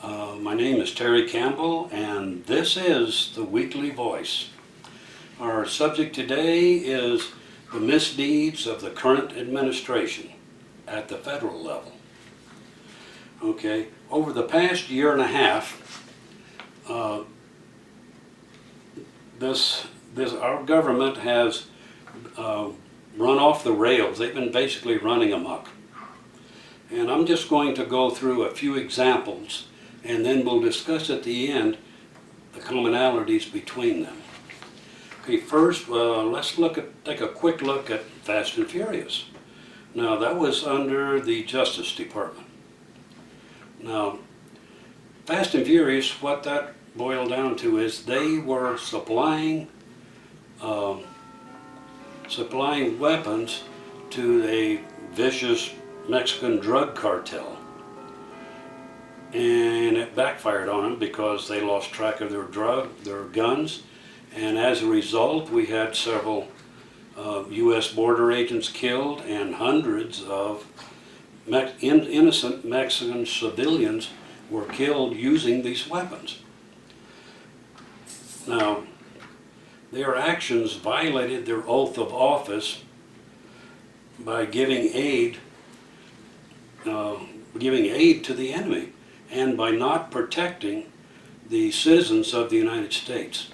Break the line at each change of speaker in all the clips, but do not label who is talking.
My name is Terry Campbell, and this is the Weekly Voice. Our subject today is the misdeeds of the current administration at the federal level. Okay, over the past year and a half, our government has run off the rails. They've been basically running amok. And I'm just going to go through a few examples, and then we'll discuss at the end the commonalities between them. Okay, first, let's take a quick look at Fast and Furious. Now, that was under the Justice Department. Now, Fast and Furious, what that boiled down to is they were supplying weapons to a vicious Mexican drug cartel. And it backfired on them because they lost track of their guns, and as a result we had several U.S. border agents killed, and hundreds of innocent Mexican civilians were killed using these weapons. Now, their actions violated their oath of office by giving aid to the enemy, and by not protecting the citizens of the United States.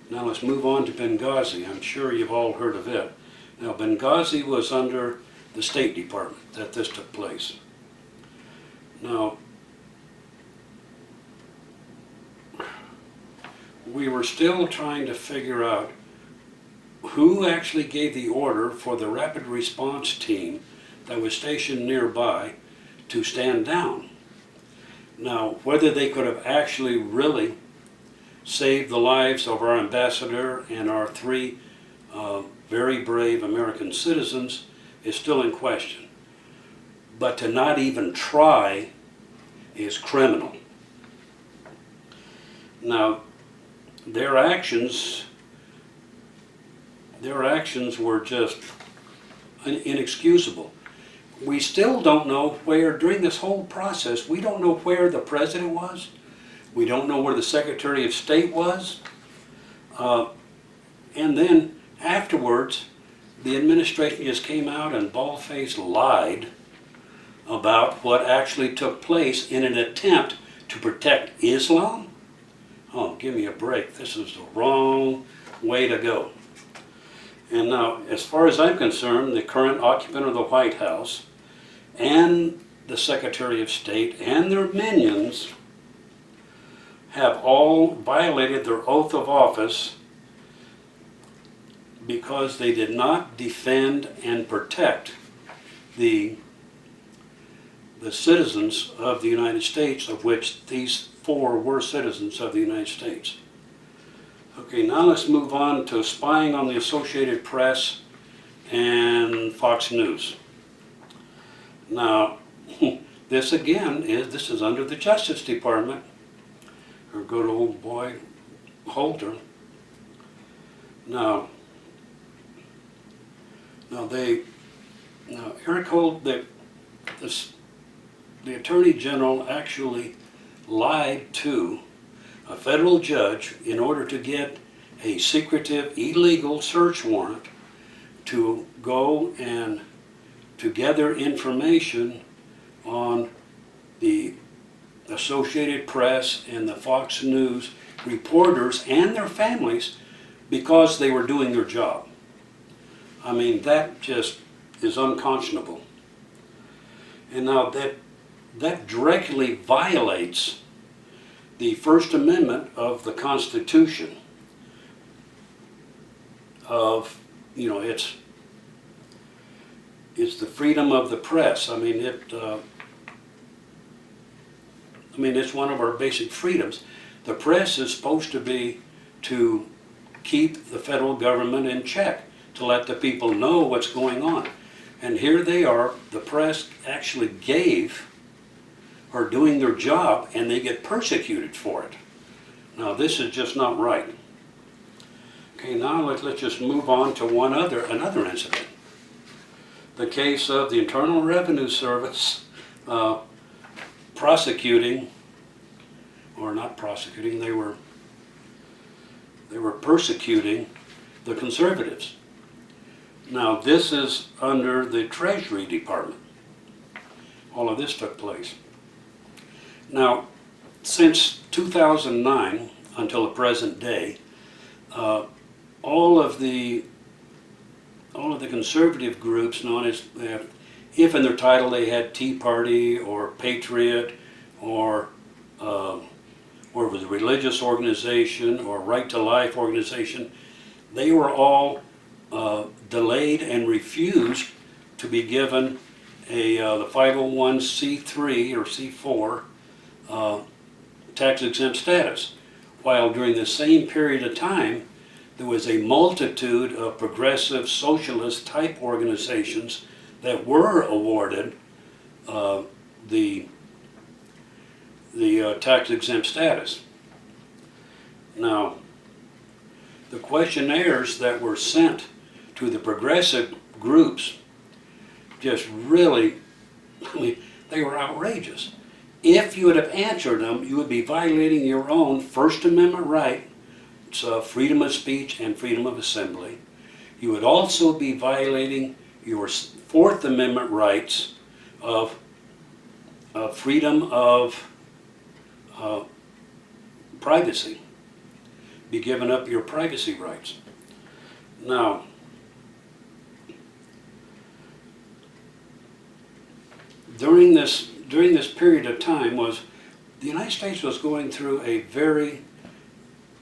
Now let's move on to Benghazi. I'm sure you've all heard of it. Now, Benghazi was under the State Department that this took place. Now, we were still trying to figure out who actually gave the order for the rapid response team that was stationed nearby to stand down. Now, whether they could have actually really saved the lives of our ambassador and our three very brave American citizens is still in question. But to not even try is criminal. Now, their actions were just inexcusable. We still don't know where, during this whole process, we don't know where the president was. We don't know where the Secretary of State was. And then afterwards, the administration just came out and bald-faced lied about what actually took place in an attempt to protect Islam. Oh, give me a break. This is the wrong way to go. And now, as far as I'm concerned, the current occupant of the White House and the Secretary of State and their minions have all violated their oath of office because they did not defend and protect the citizens of the United States, of which these four were citizens of the United States. Okay, now let's move on to spying on the Associated Press and Fox News. Now, this again is under the Justice Department, or good old boy Holder. Now Eric Holder, the Attorney General actually lied to a federal judge in order to get a secretive, illegal search warrant to go and to gather information on the Associated Press and the Fox News reporters and their families because they were doing their job. I mean, that just is unconscionable. And now that directly violates the First Amendment of the Constitution of, it's the freedom of the press. I mean, it's one of our basic freedoms. The press is supposed to be to keep the federal government in check, to let the people know what's going on. And here they are, the press actually are doing their job, and they get persecuted for it. Now, this is just not right. Okay, now let's just move on to another incident. the case of the Internal Revenue Service prosecuting or not prosecuting, they were persecuting the conservatives. Now this is under the Treasury Department. All of this took place. Now, since 2009 until the present day, all of the conservative groups known as, if in their title they had Tea Party or Patriot or it was a religious organization or Right to Life organization, they were all delayed and refused to be given the 501c3 or C4 tax-exempt status. While during the same period of time, there was a multitude of progressive socialist type organizations that were awarded the tax-exempt status. Now, the questionnaires that were sent to the progressive groups just really, I mean, they were outrageous. If you would have answered them, you would be violating your own First Amendment right, freedom of speech and freedom of assembly. You would also be violating your Fourth Amendment rights of freedom of privacy. Be giving up your privacy rights. Now, during this period of time the United States was going through a very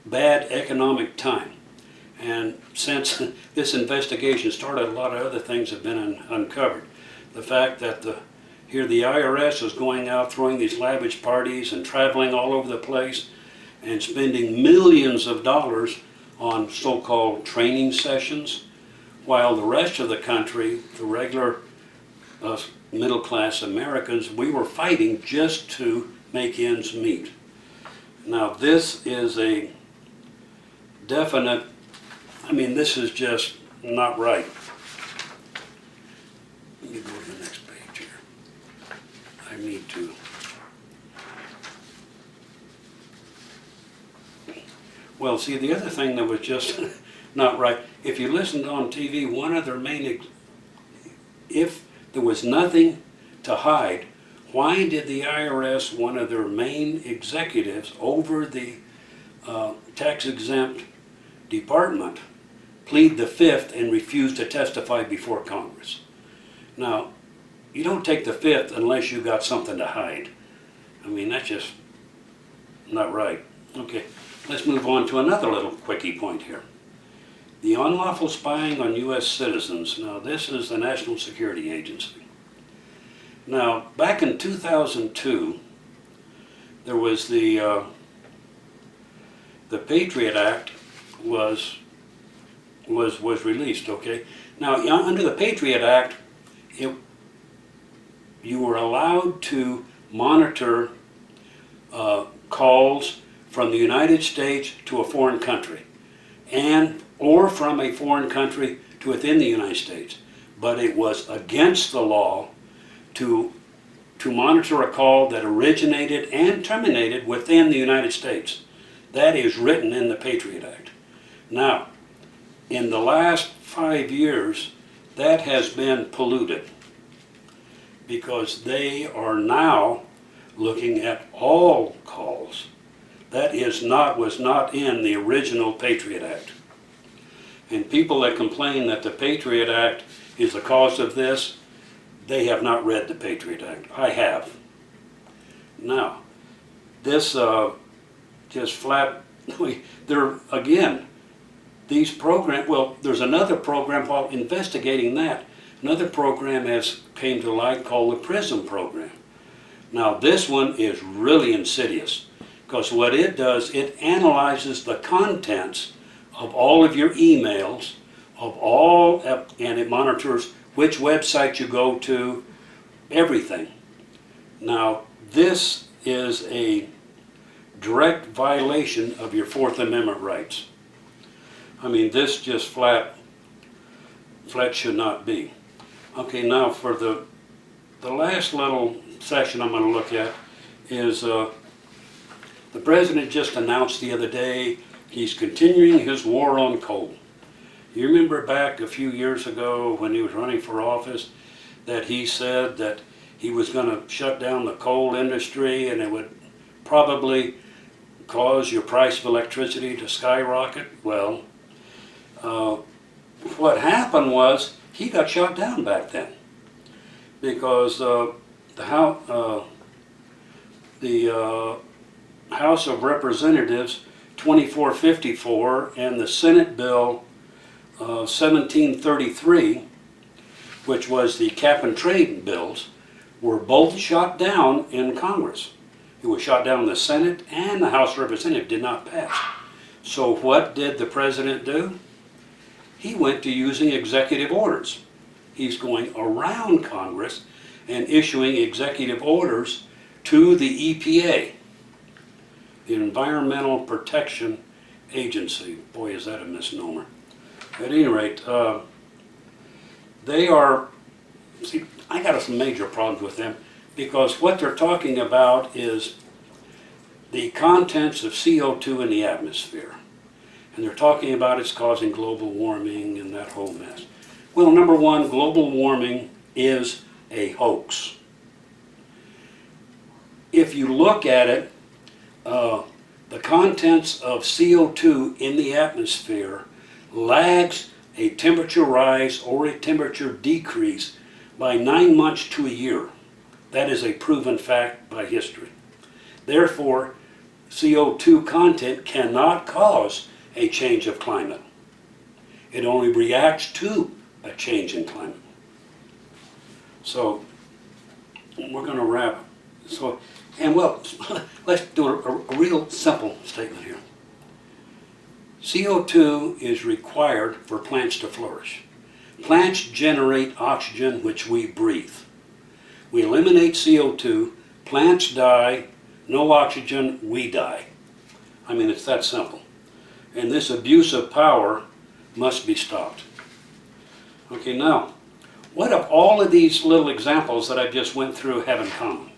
bad economic time. And since this investigation started, a lot of other things have been uncovered. The fact that the IRS is going out throwing these lavish parties and traveling all over the place and spending millions of dollars on so-called training sessions, while the rest of the country, the regular middle-class Americans, we were fighting just to make ends meet. Now this is a definite, I mean, this is just not right. Let me go to the next page here. I need to. Well, see, the other thing that was just not right, if you listened on TV, one of their main, if there was nothing to hide, why did the IRS, one of their main executives over the tax-exempt department, plead the Fifth and refuse to testify before Congress? Now, you don't take the Fifth unless you got something to hide. I mean, that's just not right. Okay, let's move on to another little quickie point here. The unlawful spying on U.S. citizens. Now, this is the National Security Agency. Now, back in 2002, there was the Patriot Act was released. Okay. Now, under the Patriot Act, you were allowed to monitor calls from the United States to a foreign country, or from a foreign country to within the United States. But it was against the law to monitor a call that originated and terminated within the United States. That is written in the Patriot Act. Now, in the last 5 years, that has been polluted because they are now looking at all calls. That was not in the original Patriot Act. And people that complain that the Patriot Act is the cause of this, they have not read the Patriot Act. I have. Now, this just flat, again, these programs, well, there's another program while investigating that. Another program has came to light called the PRISM program. Now, this one is really insidious because what it does, it analyzes the contents of all of your emails, and it monitors which website you go to, everything. Now, this is a direct violation of your Fourth Amendment rights. I mean, this just flat should not be. Okay, now for the last little section I'm going to look at is the The president just announced the other day he's continuing his war on coal. You remember back a few years ago when he was running for office that he said that he was going to shut down the coal industry and it would probably cause your price of electricity to skyrocket? Well, what happened was he got shut down back then because the House of Representatives 2454 and the Senate Bill 1733, which was the cap and trade bills, were both shot down in Congress. It was shot down in the Senate, and the House of Representatives did not pass. So what did the president do? He went to using executive orders. He's going around Congress and issuing executive orders to the EPA, the Environmental Protection Agency. Boy, is that a misnomer. At any rate, they are, see, I got some major problems with them because what they're talking about is the contents of CO2 in the atmosphere. And they're talking about it's causing global warming and that whole mess. Well, number one, global warming is a hoax. If you look at it, the contents of CO2 in the atmosphere lags a temperature rise or a temperature decrease by 9 months to a year. That is a proven fact by history. Therefore, CO2 content cannot cause a change of climate. It only reacts to a change in climate. So, we're going to wrap. So, and well, let's do a real simple statement here. CO2 is required for plants to flourish. Plants generate oxygen which we breathe. We eliminate CO2, plants die, no oxygen, we die. I mean, it's that simple. And this abuse of power must be stopped. Okay, now, what do all of these little examples that I just went through have in common?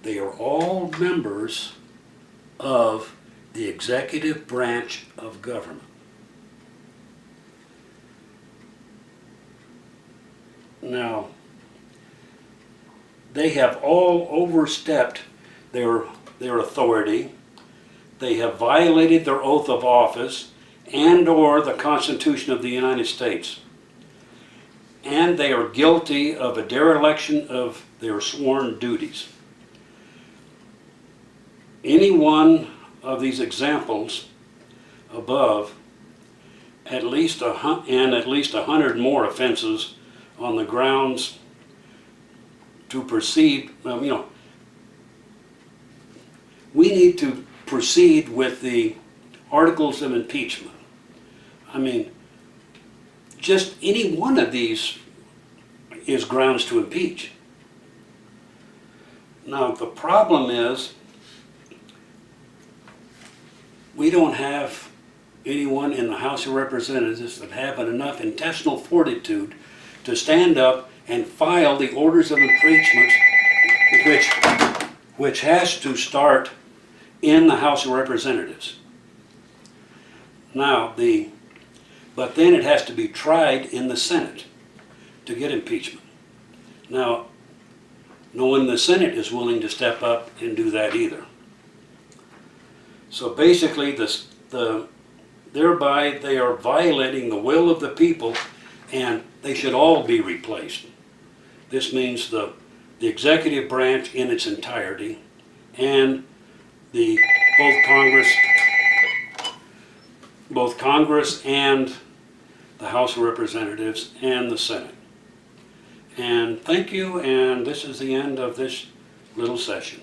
They are all members of the executive branch of government. Now, they have all overstepped their authority. They have violated their oath of office and or the Constitution of the United States. And they are guilty of a dereliction of their sworn duties. Any one of these examples above, at least 100 more offenses on the grounds to proceed, we need to proceed with the articles of impeachment. I mean, just any one of these is grounds to impeach. Now, the problem is we don't have anyone in the House of Representatives that have enough intestinal fortitude to stand up and file the orders of impeachment, which has to start in the House of Representatives. Now, but then it has to be tried in the Senate to get impeachment. Now, no one in the Senate is willing to step up and do that either. So basically, thereby they are violating the will of the people, and they should all be replaced. This means the executive branch in its entirety, and both Congress and the House of Representatives and the Senate. And thank you, and this is the end of this little session.